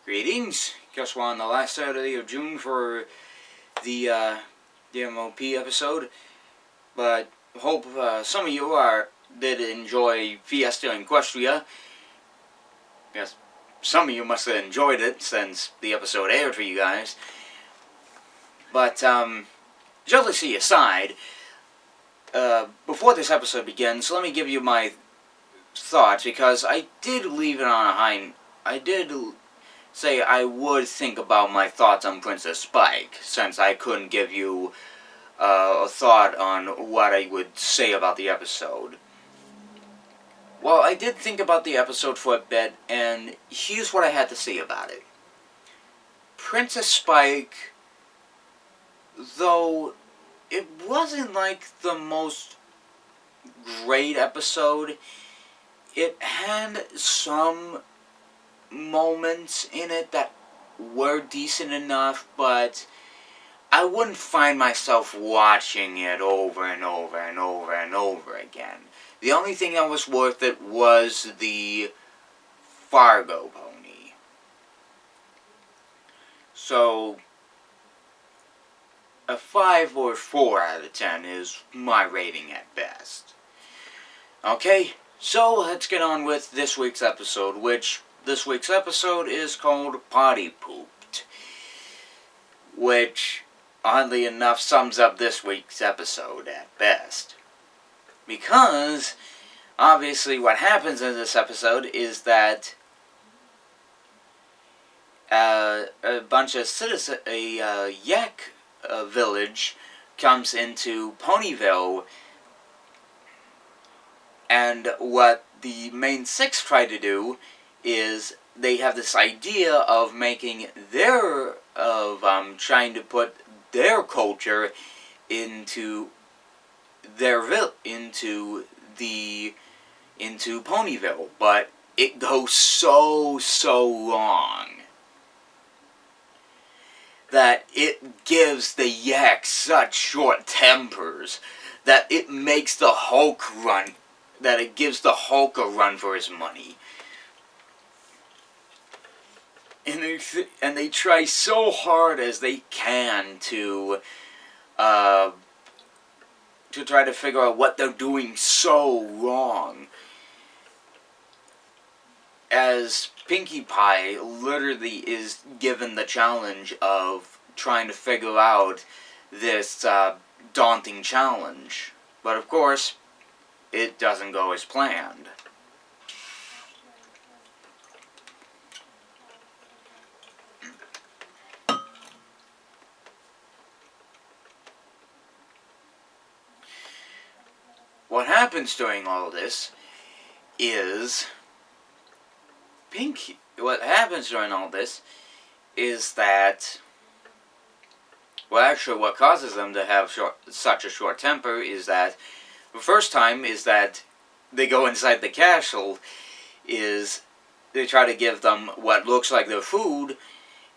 Greetings. Guess we're on the last Saturday of June for the MLP episode, but hope some of you did enjoy Fiesta in Equestria. Yes, some of you must have enjoyed it since the episode aired for you guys. But jealousy aside, before this episode begins, let me give you my thoughts, because I did leave it on a high. I did say I would think about my thoughts on Princess Spike, since I couldn't give you a thought on what I would say about the episode. Well, I did think about the episode for a bit, and here's what I had to say about it. Princess Spike, though it wasn't like the most great episode, it had some moments in it that were decent enough, but I wouldn't find myself watching it over and over and over and over again. The only thing that was worth it was the Fargo pony. So a 5 or 4 out of 10 is my rating at best. Okay, so let's get on with this week's episode, which this week's episode is called Potty Pooped, which, oddly enough, sums up this week's episode at best. Because, obviously, what happens in this episode is that a bunch of citizens, a yak village comes into Ponyville, and what the main 6 try to do is they have this idea of making trying to put their culture into into Ponyville, but it goes so long that it gives the yaks such short tempers that it makes the Hulk run, that it gives the Hulk a run for his money. And they try so hard as they can to try to figure out what they're doing so wrong. As Pinkie Pie literally is given the challenge of trying to figure out this daunting challenge. But of course, it doesn't go as planned. What happens during all this is what causes them to have such a short temper is that the first time is that they go inside the castle, is they try to give them what looks like their food,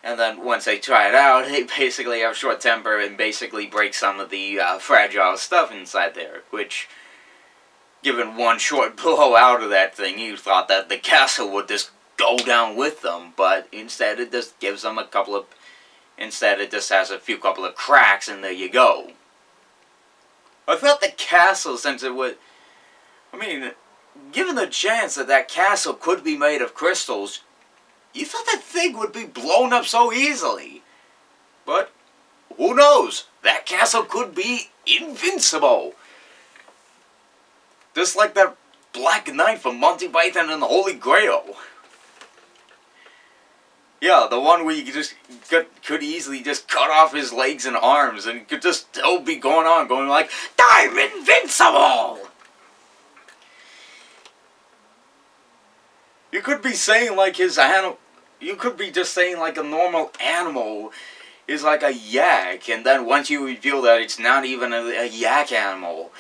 and then once they try it out, they basically have short temper and basically break some of the fragile stuff inside there, which, given one short blow out of that thing, you thought that the castle would just go down with them, but instead it just gives them instead it just has a couple of cracks, and there you go. I thought the castle, since it would, given the chance that castle could be made of crystals, you thought that thing would be blown up so easily. But, who knows? That castle could be invincible. Just like that Black Knight from Monty Python and the Holy Grail. Yeah, the one where you could easily just cut off his legs and arms, and could just still be going like, I'm invincible! You could be saying like you could be just saying like a normal animal is like a yak, and then once you reveal that it's not even a yak animal,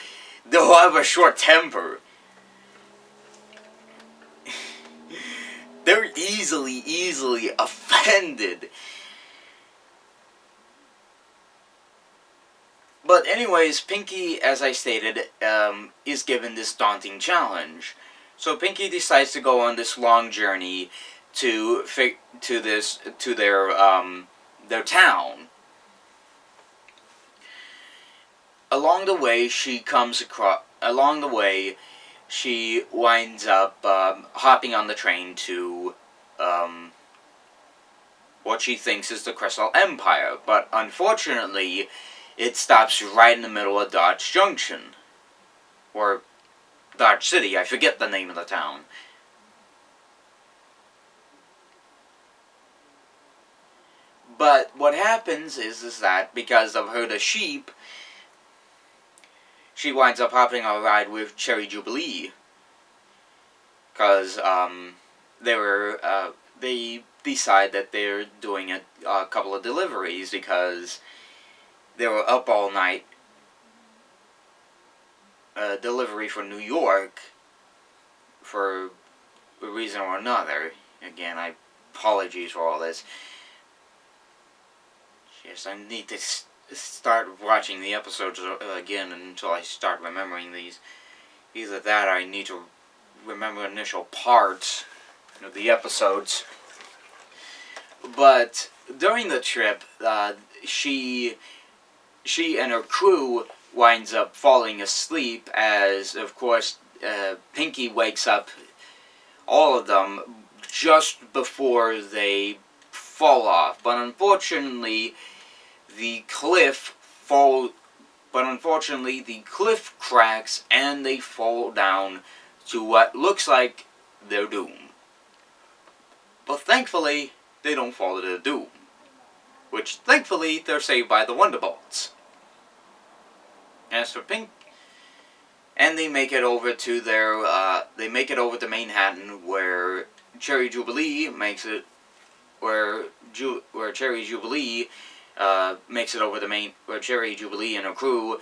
they'll have a short temper. They're easily offended. But anyways, Pinkie, as I stated, is given this daunting challenge. So Pinkie decides to go on this long journey to their town. Along the way, she winds up hopping on the train to what she thinks is the Crystal Empire, but unfortunately, it stops right in the middle of Dodge Junction, or Dodge City. I forget the name of the town. But what happens is that because of her, the sheep, she winds up hopping on a ride with Cherry Jubilee. Because they decide that they're doing a couple of deliveries because they were up all night. Delivery for New York for a reason or another. Again, apologies for all this. Yes, I need to start watching the episodes again until I start remembering these. Either that or I need to remember initial parts of the episodes. But during the trip, she and her crew winds up falling asleep as, of course, Pinky wakes up all of them just before they fall off. But unfortunately, the cliff cracks and they fall down to what looks like their doom. But thankfully, they don't fall to their doom. Which, thankfully, they're saved by the Wonderbolts. As for Pink, and they make it over to Manhattan, where Cherry Jubilee makes it, where Cherry Jubilee makes it over where Cherry Jubilee and her crew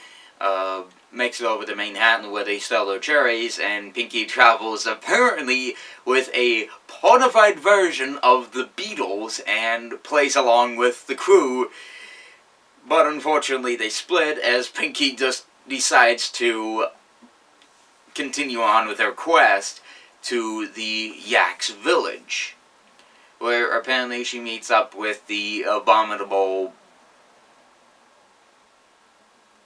makes it over to Manhattan, where they sell their cherries, and Pinky travels apparently with a modified version of the Beatles and plays along with the crew. But unfortunately, they split as Pinky just decides to continue on with her quest to the Yaks village, where apparently she meets up with the abominable,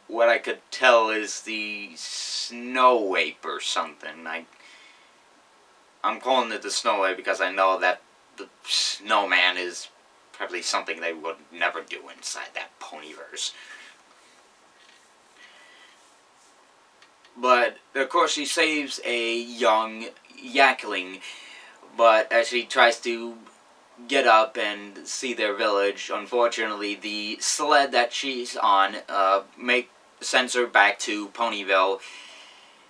what I could tell is the snow ape or something. I'm calling it the snow ape because I know that the snowman is probably something they would never do inside that ponyverse. But, of course, she saves a young yakling, but as she tries to get up and see their village, unfortunately, the sled that she's on sends her back to Ponyville,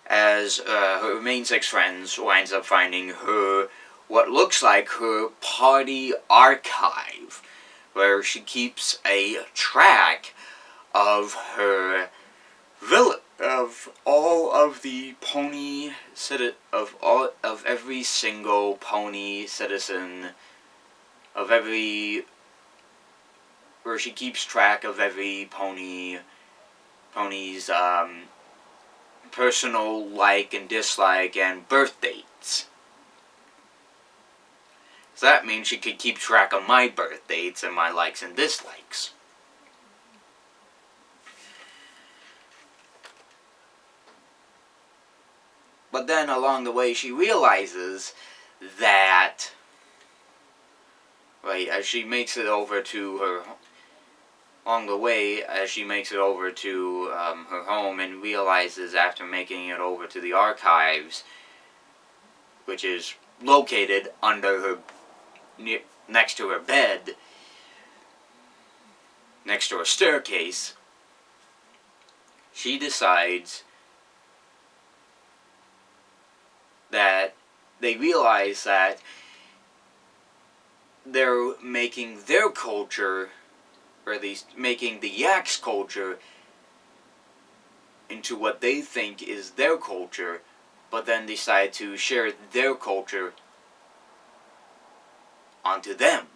as her main six friends winds up finding her, what looks like her party archive, where she keeps a track of her village, of all of the pony of every single pony citizen, where she keeps track of every pony's personal like and dislike and birth dates. So that means she could keep track of my birth dates and my likes and dislikes. But then along the way she realizes that, right, as she makes it over to her home and realizes after making it over to the archives, which is located under her, next to her bed, next to her staircase, she decides that they realize that they're making their culture, or at least making the Yaks culture, into what they think is their culture, but then decide to share their culture onto them,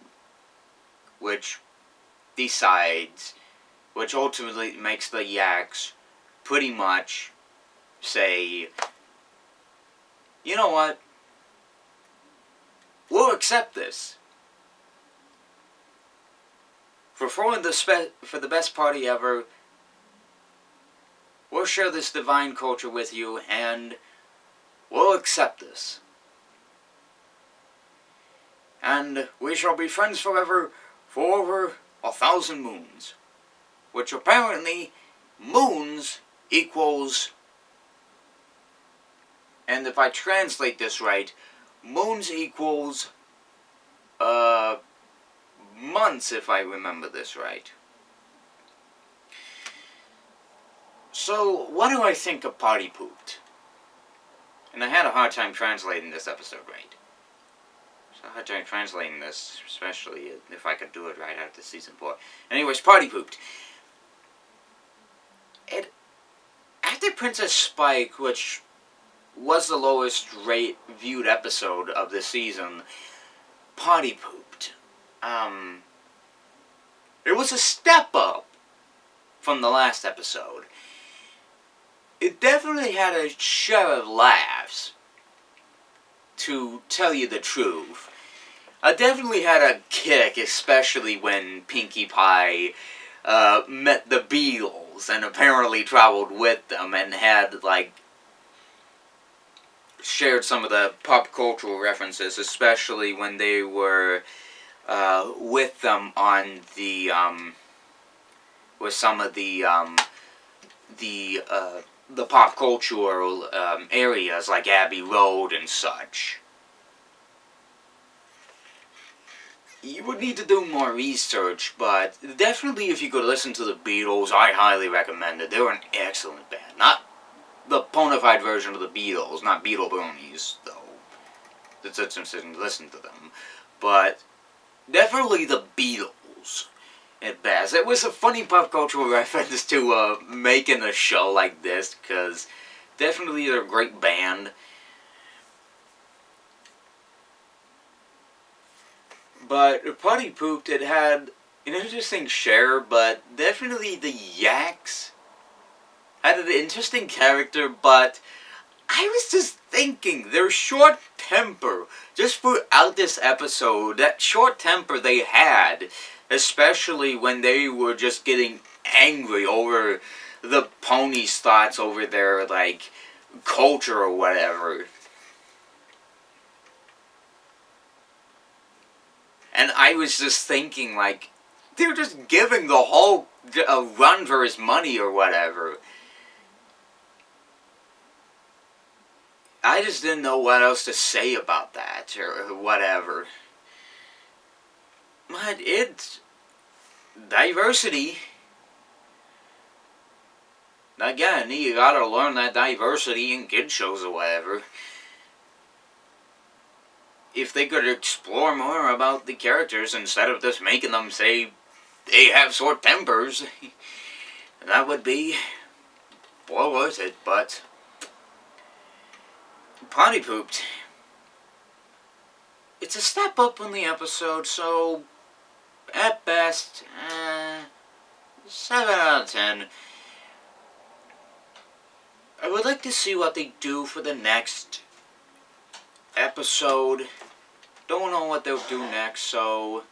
which ultimately makes the Yaks pretty much say, you know what, we'll accept this. For throwing for the best party ever, we'll share this divine culture with you, and we'll accept this. And we shall be friends forever for over 1,000 moons. Which apparently, moons equals, and if I translate this right, moons equals, months, if I remember this right. So, what do I think of Potty Pooped? And I had a hard time translating this episode right. So, a hard time translating this, especially if I could do it right after season 4. Anyways, Potty Pooped. After Princess Spike, which was the lowest viewed episode of this season, Potty Pooped. It was a step up from the last episode. It definitely had a share of laughs, to tell you the truth. I definitely had a kick, especially when Pinkie Pie met the Beatles and apparently traveled with them and had, like, shared some of the pop cultural references, especially when they were with them on the with some of the pop cultural areas like Abbey Road and such. You would need to do more research, but definitely if you could listen to the Beatles, I highly recommend it. They were an excellent band. Not the ponified version of the Beatles, not Beatle bronies, though. It's interesting to listen to them. But definitely the Beatles at best. It was a funny pop cultural reference to making a show like this, because definitely they're a great band. But Potty Pooped, it had an interesting share, but definitely the Yaks had an interesting character, but I was just thinking, their short temper, just throughout this episode, that short temper they had, especially when they were just getting angry over the ponies' thoughts over their, like, culture or whatever. And I was just thinking, like, they're just giving the whole a run for his money or whatever. I just didn't know what else to say about that, or whatever. But it's diversity. Again, you gotta learn that diversity in kid shows or whatever. If they could explore more about the characters instead of just making them say they have short tempers, that would be well worth it, but Potty Pooped, it's a step up on the episode, so at best, 7 out of 10. I would like to see what they do for the next episode. Don't know what they'll do next, so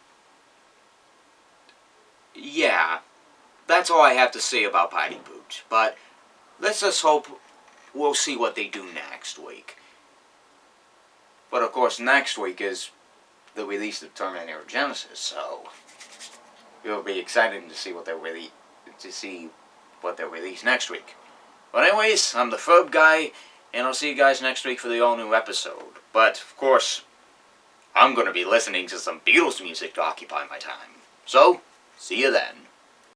yeah, that's all I have to say about Potty Pooped. But let's just hope we'll see what they do next week. But of course, next week is the release of Terminator Genesis, so it'll be exciting to see what they'll release next week. But anyways, I'm the Ferb Guy, and I'll see you guys next week for the all-new episode. But, of course, I'm going to be listening to some Beatles music to occupy my time. So, see you then.